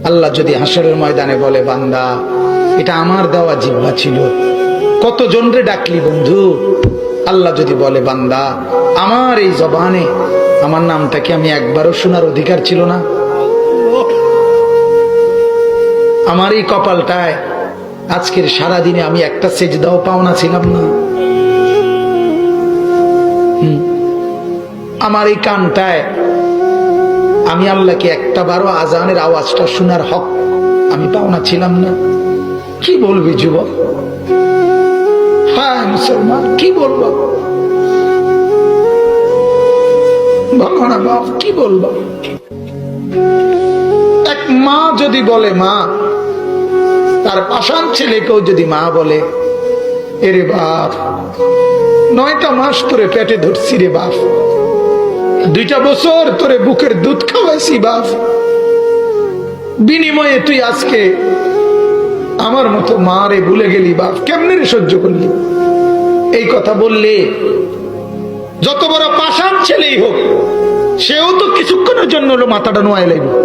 আল্লাহ যদি হাসরের ময়দানে বলে, বান্দা এটা আমার দেওয়া জিহ্বা ছিল, কত জনরে ডাকলি বন্ধু। আল্লাহ যদি বলে, বান্দা আমার এই জবানে আমার নামটা কি আমি একবারও শোনার অধিকার ছিল না? আমার এই কপালটায় আজকের সারাদিনে আমি একটা সেজদাও পাওনা ছিলাম না? আমার এই কানটায় আমি আল্লাহকে একটা বারো আজানের আওয়াজটা শোনার হক আমি পাওনা ছিলাম না? কি বলবি যুবক? হ্যাঁ মুসলমান, কি বলবো? বলো না বাপ, কি বলবো? এক মা যদি বলে, মা তার পাষাণ ছেলেকেও যদি মা বলে, এরে বাপ 9টা মাস তোরে পেটে ধরছি রে বাপ, 2টা বছর তোরে বুকের দুধ খাওয়াইছি বাপ, বিনিময়ে তুই আজকে আমার মতো মা রে ভুলে গেলি বাপ, কেমনে রে সহ্য করলি? এই কথা বললে যত বড় পাষাণ ছেলেই হোক, সেও তো কিছুক্ষণের জন্য হলো মাথাটা নোয়াই লাগবে।